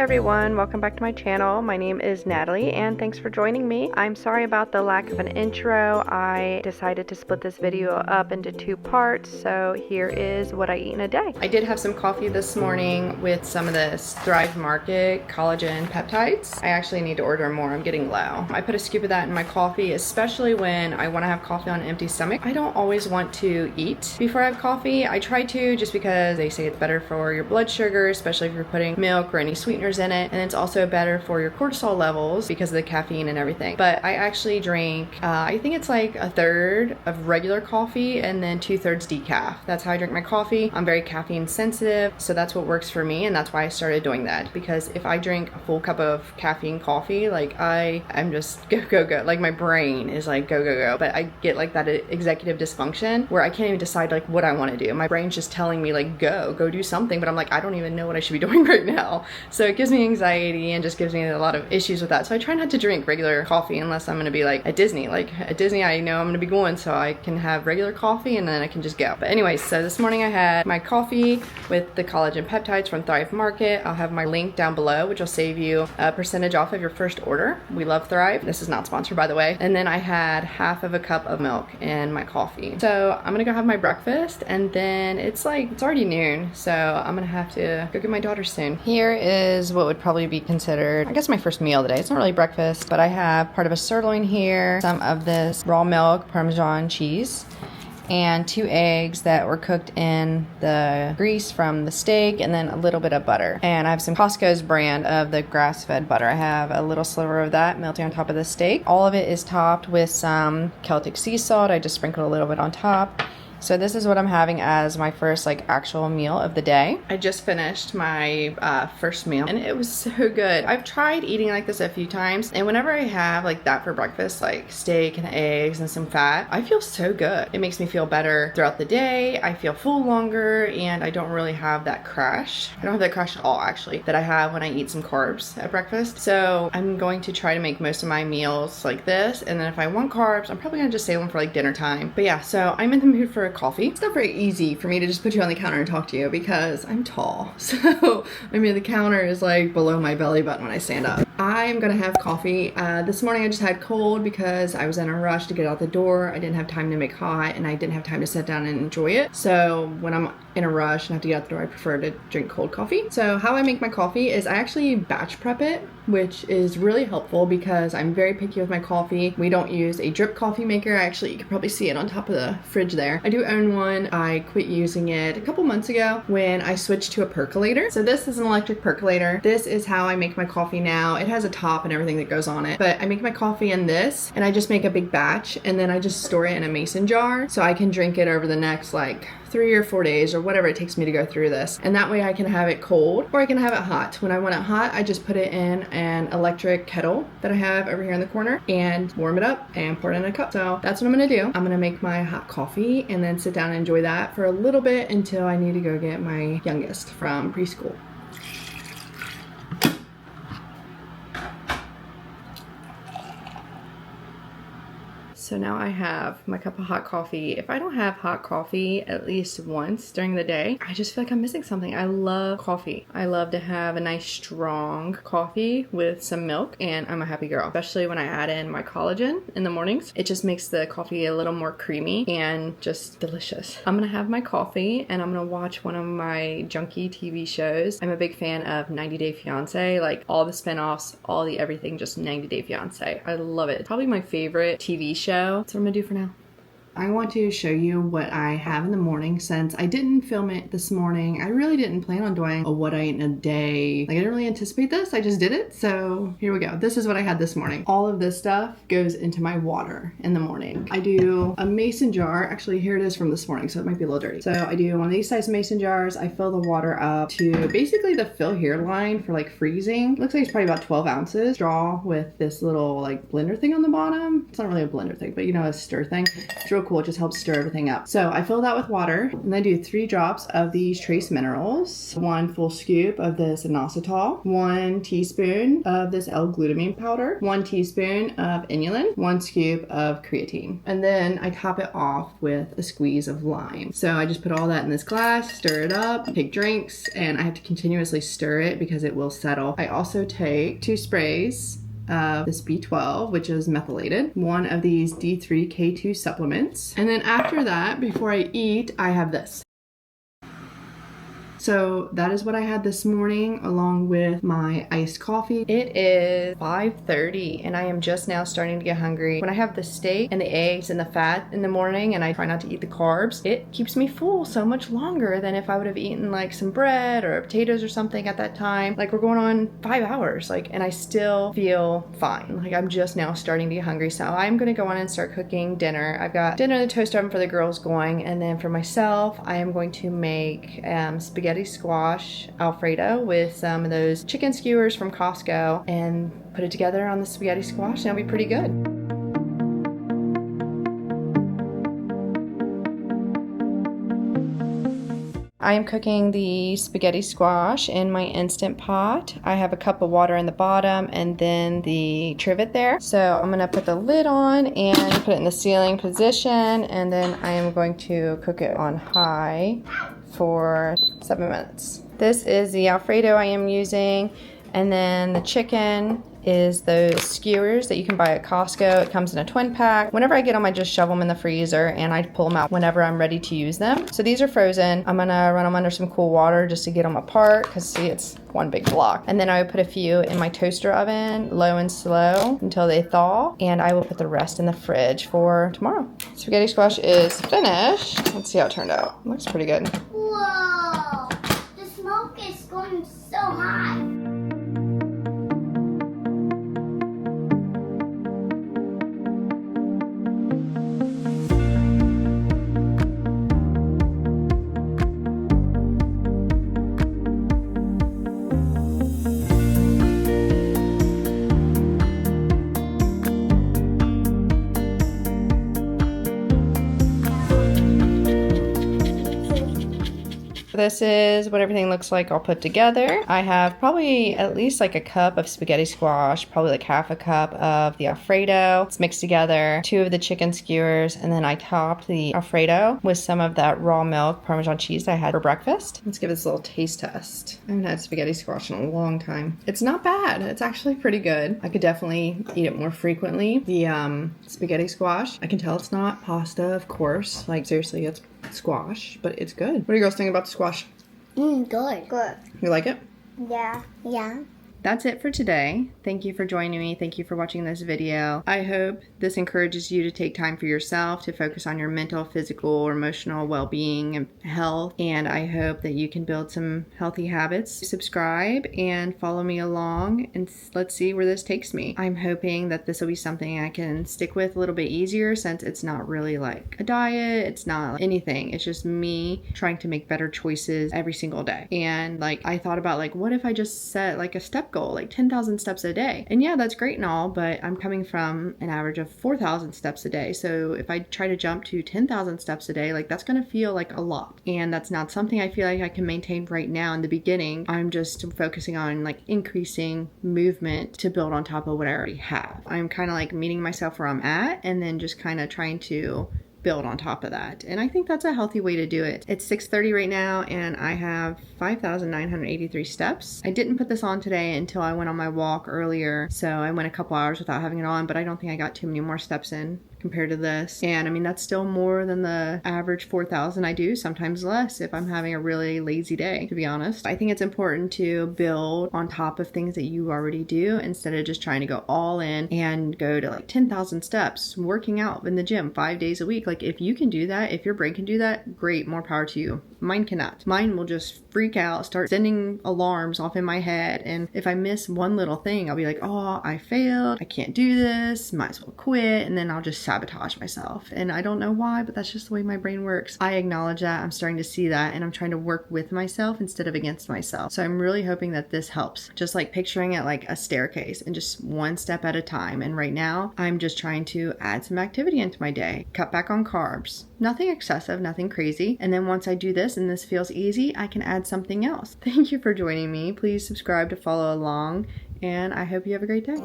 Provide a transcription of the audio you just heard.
everyone, welcome back to my channel. My name is Natalie and thanks for joining me. I'm sorry about the lack of an intro. I decided to split this video up into 2 parts, so here is what I eat in a day. I did have some coffee this morning with some of this Thrive Market collagen peptides. I actually need to order more, I'm getting low. I put a scoop of that in my coffee, especially when I want to have coffee on an empty stomach. I don't always want to eat before I have coffee. I try to just because they say it's better for your blood sugar, especially if you're putting milk or any sweeteners in it, and it's also better for your cortisol levels because of the caffeine and everything. But I actually drink I think it's like 1/3 of regular coffee and then 2/3 decaf. That's how I drink my coffee. I'm very caffeine sensitive, so that's what works for me, and that's why I started doing that. Because if I drink a full cup of caffeine coffee, like I'm just go, like my brain is like go, but I get like that executive dysfunction where I can't even decide like what I want to do. My brain's just telling me like go do something, but I'm like, I don't even know what I should be doing right now. So it gives me anxiety and just gives me a lot of issues with that. So I try not to drink regular coffee unless I'm going to be like at Disney. Like at Disney, I know I'm going to be going, so I can have regular coffee and then I can just go. But anyways, so this morning I had my coffee with the collagen peptides from Thrive Market. I'll have my link down below, which will save you a percentage off of your first order. We love Thrive. This is not sponsored, by the way. And then I had 1/2 of a cup of milk in my coffee. So I'm going to go have my breakfast, and then it's already noon, so I'm going to have to go get my daughter soon. Here is what would probably be considered, I guess, my first meal of the day. It's not really breakfast, but I have part of a sirloin here, some of this raw milk Parmesan cheese, and 2 eggs that were cooked in the grease from the steak, and then a little bit of butter. And I have some Costco's brand of the grass-fed butter. I have a little sliver of that melting on top of the steak. All of it is topped with some Celtic sea salt. I just sprinkled a little bit on top. So this is what I'm having as my first actual meal of the day. I just finished my first meal and it was so good. I've tried eating like this a few times, and whenever I have that for breakfast, like steak and eggs and some fat, I feel so good. It makes me feel better throughout the day. I feel full longer and I don't really have that crash. I don't have that crash at all, actually, that I have when I eat some carbs at breakfast. So I'm going to try to make most of my meals like this, and then if I want carbs, I'm probably gonna just save them for dinner time. But yeah, so I'm in the mood for a coffee. It's not very easy for me to just put you on the counter and talk to you because I'm tall. So, I mean, the counter is below my belly button when I stand up. I am gonna have coffee. This morning I just had cold because I was in a rush to get out the door. I didn't have time to make hot, and I didn't have time to sit down and enjoy it. So when I'm in a rush and have to get out the door, I prefer to drink cold coffee. So how I make my coffee is I actually batch prep it, which is really helpful because I'm very picky with my coffee. We don't use a drip coffee maker. Actually, you can probably see it on top of the fridge there. I do own one. I quit using it a couple months ago when I switched to a percolator. So this is an electric percolator. This is how I make my coffee now. It has a top and everything that goes on it, but I make my coffee in this, and I just make a big batch, and then I just store it in a mason jar so I can drink it over the next 3 or 4 days or whatever it takes me to go through this. And that way I can have it cold or I can have it hot. When I want it hot, I just put it in an electric kettle that I have over here in the corner and warm it up and pour it in a cup. So that's what I'm gonna do. I'm gonna make my hot coffee and then sit down and enjoy that for a little bit until I need to go get my youngest from preschool. So now I have my cup of hot coffee. If I don't have hot coffee at least once during the day, I just feel like I'm missing something. I love coffee. I love to have a nice strong coffee with some milk, and I'm a happy girl, especially when I add in my collagen in the mornings. It just makes the coffee a little more creamy and just delicious. I'm gonna have my coffee and I'm gonna watch one of my junky TV shows. I'm a big fan of 90 Day Fiance, all the spinoffs, all the everything, just 90 Day Fiance. I love it. It's probably my favorite TV show. That's what I'm gonna do for now. I want to show you what I have in the morning. Since I didn't film it this morning, I really didn't plan on doing a what I eat in a day. I didn't really anticipate this, I just did it. So here we go. This is what I had this morning. All of this stuff goes into my water in the morning. I do a mason jar. Actually, here it is from this morning, so it might be a little dirty. So I do one of these size mason jars. I fill the water up to basically the fill here line for freezing. Looks like it's probably about 12 ounces. Straw with this little blender thing on the bottom. It's not really a blender thing, but a stir thing. It's real cool. It just helps stir everything up. So I fill that with water, and I do 3 drops of these trace minerals, 1 full scoop of this inositol, 1 teaspoon of this L-glutamine powder, 1 teaspoon of inulin, 1 scoop of creatine. And then I top it off with a squeeze of lime. So I just put all that in this glass, stir it up, take drinks, and I have to continuously stir it because it will settle. I also take 2 sprays of this B12, which is methylated, 1 of these D3K2 supplements, and then after that, before I eat, I have this. So that is what I had this morning along with my iced coffee. It is 5:30 and I am just now starting to get hungry. When I have the steak and the eggs and the fat in the morning and I try not to eat the carbs, it keeps me full so much longer than if I would have eaten like some bread or potatoes or something at that time. Like we're going on 5 hours, and I still feel fine. Like I'm just now starting to get hungry. So I'm gonna go on and start cooking dinner. I've got dinner in the toaster oven for the girls going, and then for myself, I am going to make spaghetti squash Alfredo with some of those chicken skewers from Costco and put it together on the spaghetti squash, and it'll be pretty good. I am cooking the spaghetti squash in my Instant Pot. I have a cup of water in the bottom and then the trivet there. So I'm gonna put the lid on and put it in the sealing position, and then I am going to cook it on high for 7 minutes. This is the Alfredo I am using, and then the chicken is those skewers that you can buy at Costco. It comes in a twin pack. Whenever I get them, I just shove them in the freezer and I pull them out whenever I'm ready to use them. So these are frozen. I'm gonna run them under some cool water just to get them apart, because see, it's one big block. And then I would put a few in my toaster oven, low and slow, until they thaw, and I will put the rest in the fridge for tomorrow. Spaghetti squash is finished. Let's see how it turned out. It looks pretty good. Whoa! The smoke is going so high. This is what everything looks like all put together. I have probably at least like a cup of spaghetti squash, probably like half a cup of the Alfredo. It's mixed together, 2 of the chicken skewers, and then I topped the Alfredo with some of that raw milk Parmesan cheese I had for breakfast. Let's give this a little taste test. I haven't had spaghetti squash in a long time. It's not bad. It's actually pretty good. I could definitely eat it more frequently. The spaghetti squash, I can tell it's not pasta, of course. Like seriously, it's squash, but it's good. What do you girls think about the squash? Good. Good. You like it? Yeah. Yeah. That's it for today. Thank you for joining me. Thank you for watching this video. I hope this encourages you to take time for yourself, to focus on your mental, physical, or emotional well-being and health. And I hope that you can build some healthy habits. Subscribe and follow me along, and let's see where this takes me. I'm hoping that this will be something I can stick with a little bit easier, since it's not really like a diet. It's not anything. It's just me trying to make better choices every single day. And like I thought about like, what if I just set like a step goal, like 10,000 steps a day? And yeah, that's great and all, but I'm coming from an average of 4,000 steps a day. So if I try to jump to 10,000 steps a day, like that's going to feel like a lot. And that's not something I feel like I can maintain right now in the beginning. I'm just focusing on like increasing movement to build on top of what I already have. I'm kind of like meeting myself where I'm at and then just kind of trying to build on top of that. And I think that's a healthy way to do it. It's 6:30 right now and I have 5,983 steps. I didn't put this on today until I went on my walk earlier. So I went a couple hours without having it on, but I don't think I got too many more steps in compared to this. And I mean, that's still more than the average 4,000 I do, sometimes less if I'm having a really lazy day, to be honest. I think it's important to build on top of things that you already do instead of just trying to go all in and go to like 10,000 steps, working out in the gym 5 days a week. Like if you can do that, if your brain can do that, great, more power to you. Mine cannot. Mine will just freak out, start sending alarms off in my head, and if I miss one little thing, I'll be like, oh, I failed, I can't do this, might as well quit, and then I'll just sabotage myself. And I don't know why, but that's just the way my brain works. I acknowledge that, I'm starting to see that, and I'm trying to work with myself instead of against myself. So I'm really hoping that this helps. Just like picturing it like a staircase and just one step at a time. And right now, I'm just trying to add some activity into my day, cut back on carbs. Nothing excessive, nothing crazy. And then once I do this and this feels easy, I can add something else. Thank you for joining me. Please subscribe to follow along, and I hope you have a great day.